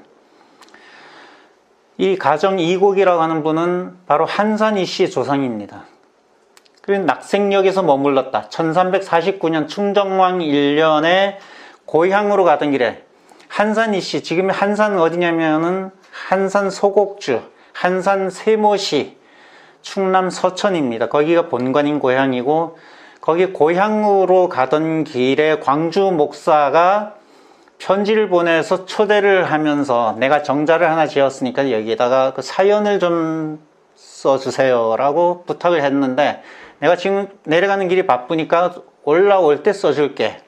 이 가정 이곡이라고 하는 분은 바로 한산이 씨의 조상입니다. 그리고 낙생역에서 머물렀다. 1349년 충정왕 1년에 고향으로 가던 길에 한산이 씨, 지금의 한산은 어디냐면은 한산 소곡주, 한산 세모시, 충남 서천입니다. 거기가 본관인 고향이고, 거기 고향으로 가던 길에 광주 목사가 편지를 보내서 초대를 하면서 내가 정자를 하나 지었으니까 여기에다가 그 사연을 좀 써주세요 라고 부탁을 했는데, 내가 지금 내려가는 길이 바쁘니까 올라올 때 써줄게.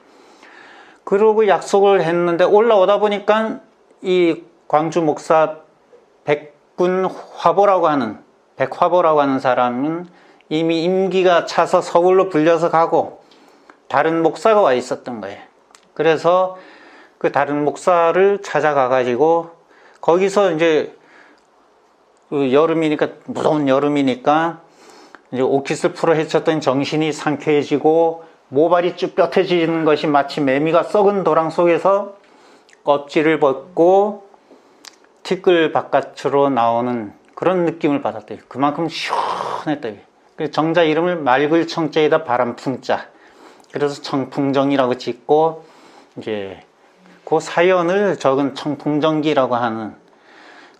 그러고 약속을 했는데 올라오다 보니까 이 광주 목사 백화보라고 하는 사람은 이미 임기가 차서 서울로 불려서 가고 다른 목사가 와 있었던 거예요. 그래서 그 다른 목사를 찾아가 가지고 거기서 이제 그 여름이니까, 무더운 여름이니까 이제 옷깃을 풀어 헤쳤더니 정신이 상쾌해지고 모발이 쭉 뼈태지는 것이 마치 매미가 썩은 도랑 속에서 껍질을 벗고 티끌 바깥으로 나오는 그런 느낌을 받았대요. 그만큼 시원했대요. 정자 이름을 맑을 청자에다 바람풍자. 그래서 청풍정이라고 짓고 이제 그 사연을 적은 청풍정기라고 하는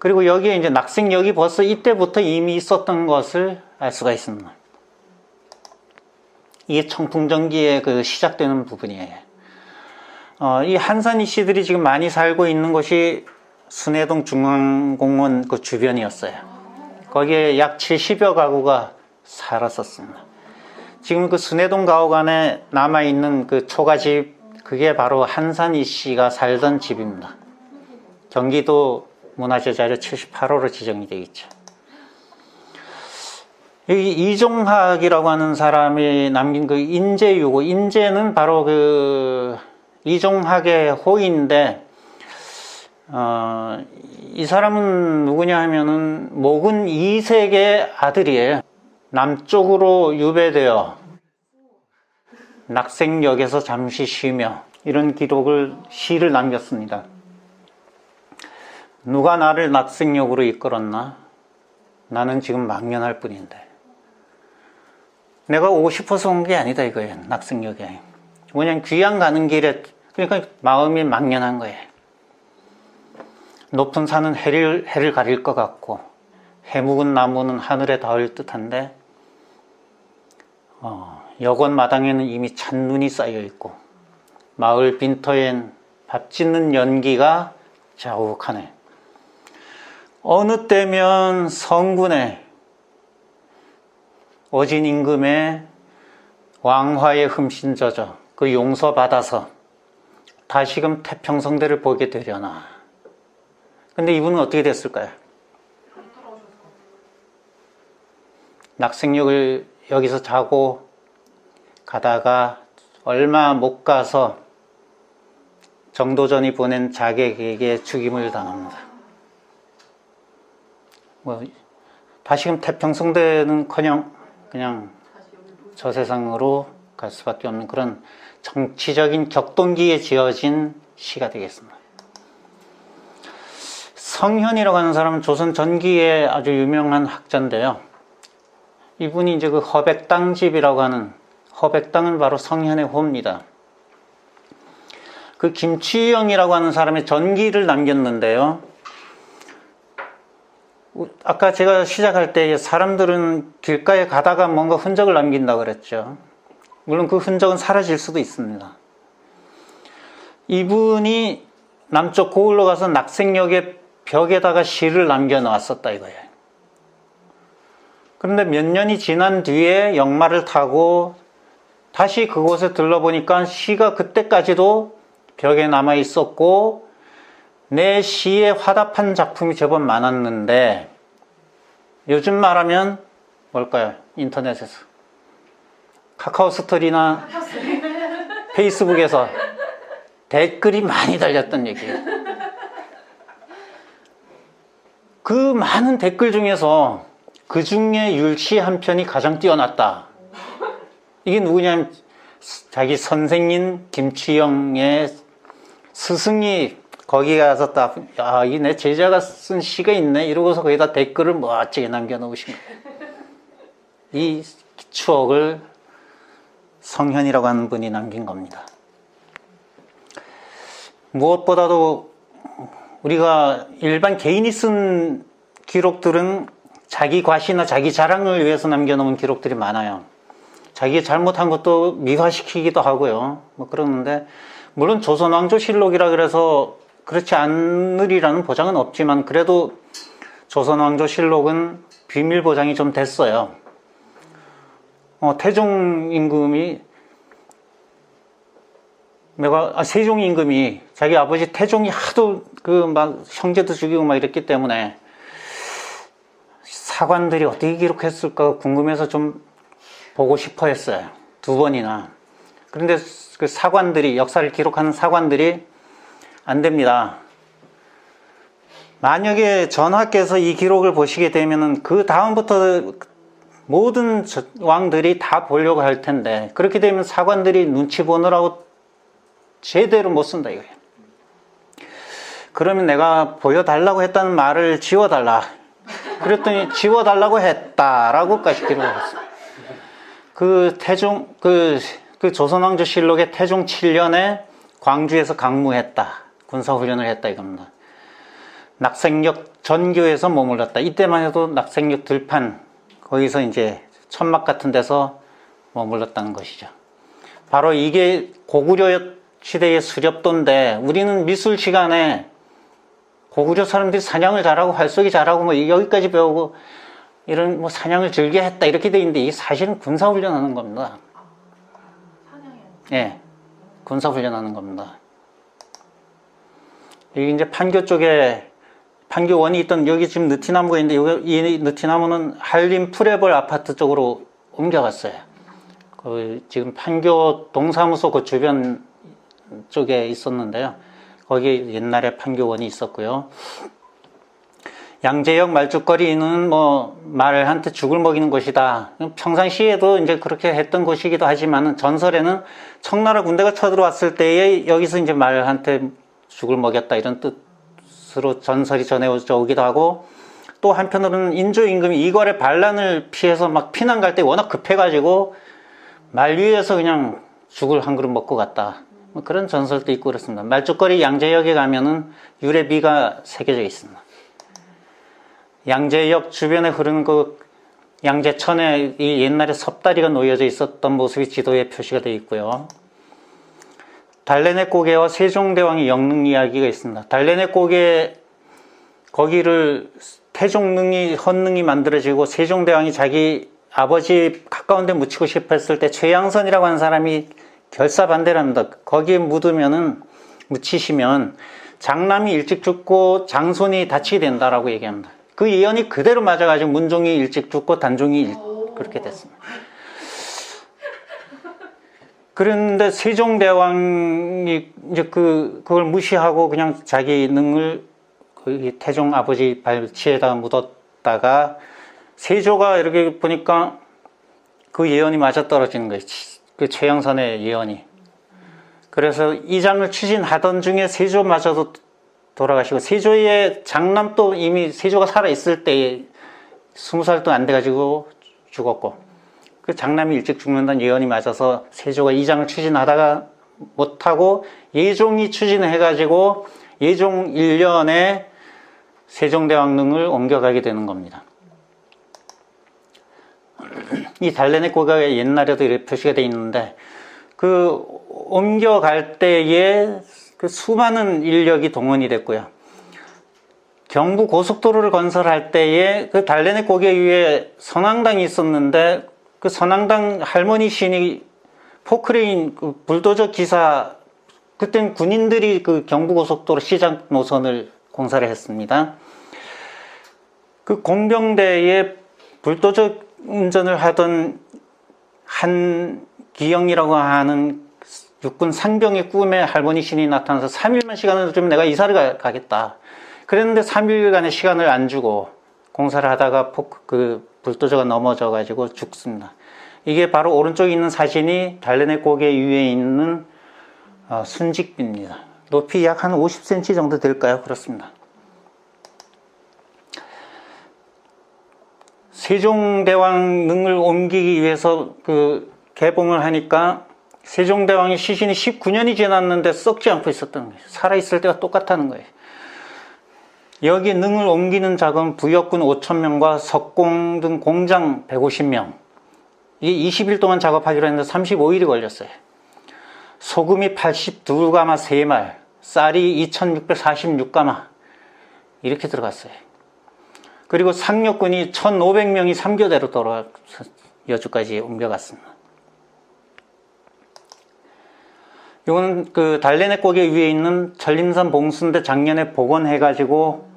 그리고 여기에 이제 낙생역이 벌써 이때부터 이미 있었던 것을 알 수가 있습니다. 이게 청풍전기의 그 시작되는 부분이에요. 이 한산이 씨들이 지금 많이 살고 있는 곳이 순회동 중앙공원 그 주변이었어요. 거기에 약 70여 가구가 살았었습니다. 지금 그 순회동 가옥안에 남아있는 그 초가집, 그게 바로 한산이 씨가 살던 집입니다. 경기도 문화재자료 78호로 지정이 되어 있죠. 여기 이종학이라고 하는 사람이 남긴 그 인재유고, 인재는 바로 그 이종학의 호인데, 이 사람은 누구냐 하면은 모근 2세의 아들이에요. 남쪽으로 유배되어 낙생역에서 잠시 쉬며 이런 기록을, 시를 남겼습니다. 누가 나를 낙생역으로 이끌었나? 나는 지금 망연할 뿐인데. 내가 오고 싶어서 온 게 아니다 이거예요. 낙생역에. 그냥 귀양 가는 길에, 그러니까 마음이 망연한 거예요. 높은 산은 해를 가릴 것 같고 해묵은 나무는 하늘에 닿을 듯한데 여관 마당에는 이미 찬눈이 쌓여 있고 마을 빈터엔 밥 짓는 연기가 자욱하네. 어느 때면 성군의 어진 임금의 왕화에 흠씬 젖어 그 용서받아서 다시금 태평성대를 보게 되려나. 근데 이분은 어떻게 됐을까요? 낙생역을 여기서 자고 가다가 얼마 못 가서 정도전이 보낸 자객에게 죽임을 당합니다. 다시금 태평성대는커녕 그냥 저 세상으로 갈 수밖에 없는 그런 정치적인 격동기에 지어진 시가 되겠습니다. 성현이라고 하는 사람은 조선 전기의 아주 유명한 학자인데요. 이분이 이제 그 허백당집이라고 하는, 허백당은 바로 성현의 호입니다. 그 김취영이라고 하는 사람의 전기를 남겼는데요. 아까 제가 시작할 때 사람들은 길가에 가다가 뭔가 흔적을 남긴다고 그랬죠. 물론 그 흔적은 사라질 수도 있습니다. 이분이 남쪽 고을로 가서 낙생역의 벽에다가 시를 남겨놨었다 이거예요. 그런데 몇 년이 지난 뒤에 역마를 타고 다시 그곳에 들러보니까 시가 그때까지도 벽에 남아 있었고 내 시에 화답한 작품이 제법 많았는데 요즘 말하면 뭘까요? 인터넷에서 카카오 스토리나 페이스북에서 댓글이 많이 달렸던 얘기예요. 그 많은 댓글 중에서 그 중에 율시 한 편이 가장 뛰어났다. 이게 누구냐면 자기 선생님 김취영의 스승이 거기 가서 딱, 야, 이 내 제자가 쓴 시가 있네 이러고서 거기다 댓글을 멋지게 남겨놓으신 거예요. 이 추억을 성현이라고 하는 분이 남긴 겁니다. 무엇보다도 우리가 일반 개인이 쓴 기록들은 자기 과시나 자기 자랑을 위해서 남겨놓은 기록들이 많아요. 자기 잘못한 것도 미화시키기도 하고요. 뭐 그러는데 물론 조선왕조실록이라 그래서 그렇지 않으리라는 보장은 없지만 그래도 조선왕조실록은 비밀 보장이 좀 됐어요. 태종 임금이 세종 임금이 자기 아버지 태종이 하도 그 막 형제도 죽이고 막 이랬기 때문에 사관들이 어떻게 기록했을까 궁금해서 좀 보고 싶어 했어요. 2번이나. 그런데 그 사관들이, 역사를 기록하는 사관들이 안 됩니다. 만약에 전하께서 이 기록을 보시게 되면은 그 다음부터 모든 왕들이 다 보려고 할 텐데 그렇게 되면 사관들이 눈치 보느라고 제대로 못 쓴다 이거예요. 그러면 내가 보여달라고 했다는 말을 지워달라. 그랬더니 지워달라고 했다라고까지 기록을 했어요. 그 태종, 그 조선왕조실록의 태종 7년에 광주에서 강무했다. 군사훈련을 했다 이겁니다. 낙생역 전교에서 머물렀다. 이때만 해도 낙생역 들판, 거기서 이제 천막 같은 데서 머물렀다는 것이죠. 바로 이게 고구려 시대의 수렵도인데, 우리는 미술 시간에 고구려 사람들이 사냥을 잘하고 활쏘기 잘하고 뭐 여기까지 배우고 이런 뭐 사냥을 즐겨 했다 이렇게 돼 있는데, 이게 사실은 군사훈련하는 겁니다. 예, 군사훈련하는 겁니다. 여기 이제 판교 쪽에 판교원이 있던, 여기 지금 느티나무가 있는데, 이 느티나무는 한림 프레벌 아파트 쪽으로 옮겨갔어요. 지금 판교 동사무소 그 주변 쪽에 있었는데요. 거기 옛날에 판교원이 있었고요. 양재역 말죽거리는 뭐 말한테 죽을 먹이는 곳이다. 평상시에도 이제 그렇게 했던 곳이기도 하지만, 전설에는 청나라 군대가 쳐들어왔을 때에 여기서 이제 말한테 죽을 먹였다 이런 뜻으로 전설이 전해져 오기도 하고, 또 한편으로는 인조 임금이 이괄의 반란을 피해서 막 피난 갈 때 워낙 급해가지고 말 위에서 그냥 죽을 한 그릇 먹고 갔다. 뭐 그런 전설도 있고 그렇습니다. 말죽거리 양재역에 가면은 유래비가 새겨져 있습니다. 양재역 주변에 흐르는 그 양재천에 이 옛날에 섭다리가 놓여져 있었던 모습이 지도에 표시가 되어 있고요. 달래내 고개와 세종대왕의 영릉 이야기가 있습니다. 달래내 고개, 거기를 태종능이, 헌능이 만들어지고 세종대왕이 자기 아버지 가까운 데 묻히고 싶어 했을 때 최양선이라고 하는 사람이 결사반대를 합니다. 거기에 묻히시면 장남이 일찍 죽고 장손이 다치게 된다라고 얘기합니다. 그 예언이 그대로 맞아가지고 문종이 일찍 죽고 단종이 그렇게 됐습니다. 그런데 세종대왕이 이제 그걸 무시하고 그냥 자기 능을 그 태종 아버지 발치에다가 묻었다가, 세조가 이렇게 보니까 그 예언이 맞아떨어지는 거예요. 그 최영선의 예언이. 그래서 이장을 추진하던 중에 세조마저도 돌아가시고, 세조의 장남도 이미 세조가 살아있을 때 20살도 안 돼가지고 죽었고, 그 장남이 일찍 죽는다는 예언이 맞아서 세조가 이장을 추진하다가 못하고 예종이 추진해가지고 예종 1년에 세종대왕릉을 옮겨가게 되는 겁니다. 이 달래내 고개가 옛날에도 이렇게 표시가 되어 있는데, 그 옮겨갈 때에 그 수많은 인력이 동원이 됐고요. 경부 고속도로를 건설할 때에 그 달래내 고개 위에 선앙당이 있었는데, 그 선앙당 할머니 신이 포크레인 그 불도저 기사, 그땐 군인들이 그 경부고속도로 시장 노선을 공사를 했습니다. 그 공병대에 불도저 운전을 하던 한기영이라고 하는 육군 상병의 꿈에 할머니 신이 나타나서 3일만 시간을 주면 내가 이사를 가겠다. 그랬는데 3일간의 시간을 안 주고 공사를 하다가 그 불도저가 넘어져 가지고 죽습니다. 이게 바로 오른쪽에 있는 사진이 달래내 고개 위에 있는 순직비입니다. 높이 약 한 50cm 정도 될까요? 그렇습니다. 세종대왕 능을 옮기기 위해서 그 개봉을 하니까 세종대왕의 시신이 19년이 지났는데 썩지 않고 있었던 거예요. 살아있을 때가 똑같다는 거예요. 여기 능을 옮기는 작업은 부역군 5,000명과 석공 등 공장 150명. 이게 20일 동안 작업하기로 했는데 35일이 걸렸어요. 소금이 82가마 3말, 쌀이 2,646가마 이렇게 들어갔어요. 그리고 상력군이 1,500명이 3교대로 돌아가서 여주까지 옮겨갔습니다. 이거는 그 달래내 고개 위에 있는 전림산 봉수인데 작년에 복원해가지고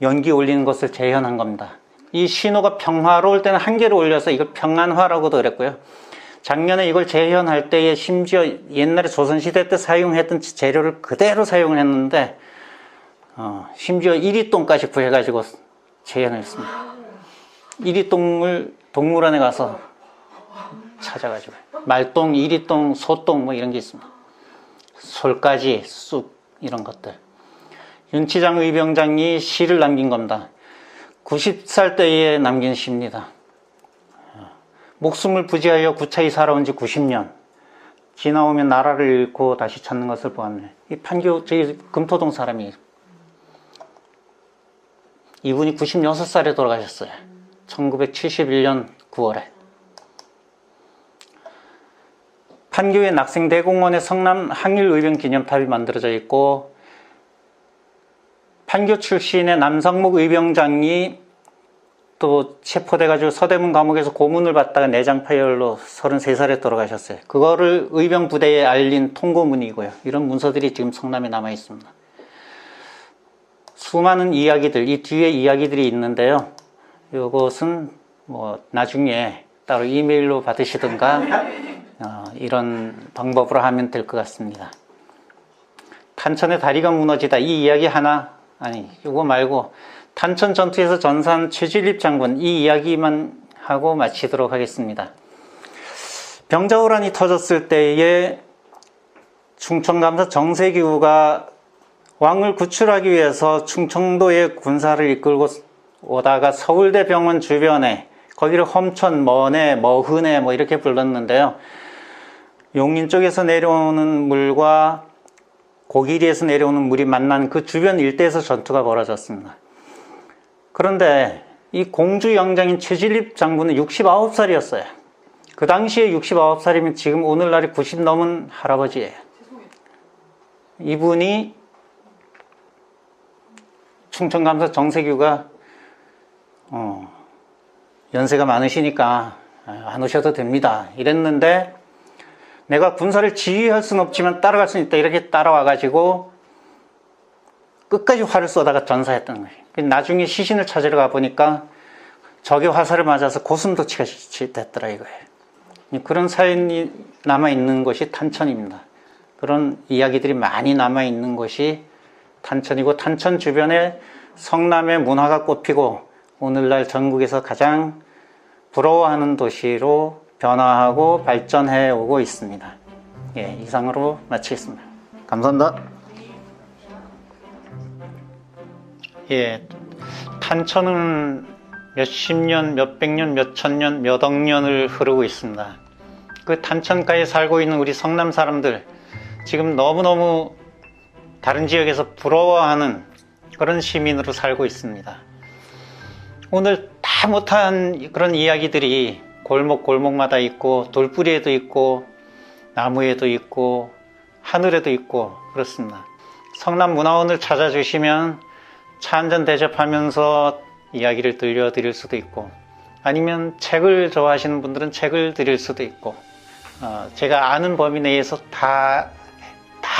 연기 올리는 것을 재현한 겁니다. 이 신호가 평화로울 때는 한 개를 올려서 이걸 평안화라고도 그랬고요. 작년에 이걸 재현할 때에 심지어 옛날에 조선시대 때 사용했던 재료를 그대로 사용을 했는데 심지어 이리똥까지 구해가지고 재현을 했습니다. 이리똥을 동물원에 가서 찾아가지고 말똥, 이리똥, 소똥 뭐 이런 게 있습니다. 솔가지, 쑥 이런 것들. 윤치장 의병장이 시를 남긴 겁니다. 90살 때에 남긴 시입니다. 목숨을 부지하여 구차히 살아온 지 90년. 지나오면 나라를 잃고 다시 찾는 것을 보았네. 이 판교, 저기 금토동 사람이. 이분이 96살에 돌아가셨어요. 1971년 9월에. 판교의 낙생대공원에 성남 항일의병기념탑이 만들어져 있고, 판교 출신의 남상목 의병장이 또 체포돼가지고 서대문 감옥에서 고문을 받다가 내장 파열로 33살에 돌아가셨어요. 그거를 의병부대에 알린 통고문이고요. 이런 문서들이 지금 성남에 남아 있습니다. 수많은 이야기들, 이 뒤에 이야기들이 있는데요. 이것은 뭐 나중에 따로 이메일로 받으시든가 이런 방법으로 하면 될 것 같습니다. 탄천의 다리가 무너지다, 이 이야기 하나, 아니 이거 말고 탄천 전투에서 전사한 최진립 장군, 이 이야기만 하고 마치도록 하겠습니다. 병자호란이 터졌을 때에 충청감사 정세기후가 왕을 구출하기 위해서 충청도의 군사를 이끌고 오다가 서울대 병원 주변에, 거기를 험천, 머내, 머흔에 뭐 이렇게 불렀는데요. 용인 쪽에서 내려오는 물과 고기리에서 내려오는 물이 만난 그 주변 일대에서 전투가 벌어졌습니다. 그런데 이 공주 영장인 최진립 장군은 69살이었어요. 그 당시에 69살이면 지금 오늘날에 90 넘은 할아버지예요. 이분이 충청감사 정세규가 연세가 많으시니까 안 오셔도 됩니다 이랬는데, 내가 군사를 지휘할 수는 없지만 따라갈 수는 있다, 이렇게 따라와가지고 끝까지 활을 쏘다가 전사했던 거예요. 나중에 시신을 찾으러 가보니까 적의 화살을 맞아서 고슴도치가 됐더라 이거예요. 그런 사연이 남아있는 곳이 탄천입니다. 그런 이야기들이 많이 남아있는 곳이 탄천이고, 탄천 주변에 성남의 문화가 꽃피고 오늘날 전국에서 가장 부러워하는 도시로 변화하고 발전해 오고 있습니다. 예, 이상으로 마치겠습니다. 감사합니다. 예, 탄천은 몇십 년, 몇백 년, 몇천 년, 몇 억 년을 흐르고 있습니다. 그 탄천가에 살고 있는 우리 성남 사람들, 지금 너무너무 다른 지역에서 부러워하는 그런 시민으로 살고 있습니다. 오늘 다 못한 그런 이야기들이 골목골목마다 있고, 돌뿌리에도 있고, 나무에도 있고, 하늘에도 있고 그렇습니다. 성남문화원을 찾아주시면 차 한잔 대접하면서 이야기를 들려드릴 수도 있고, 아니면 책을 좋아하시는 분들은 책을 드릴 수도 있고, 제가 아는 범위 내에서 다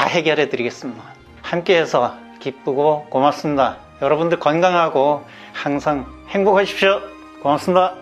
해결해 드리겠습니다. 함께해서 기쁘고 고맙습니다. 여러분들 건강하고 항상 행복하십시오. 고맙습니다.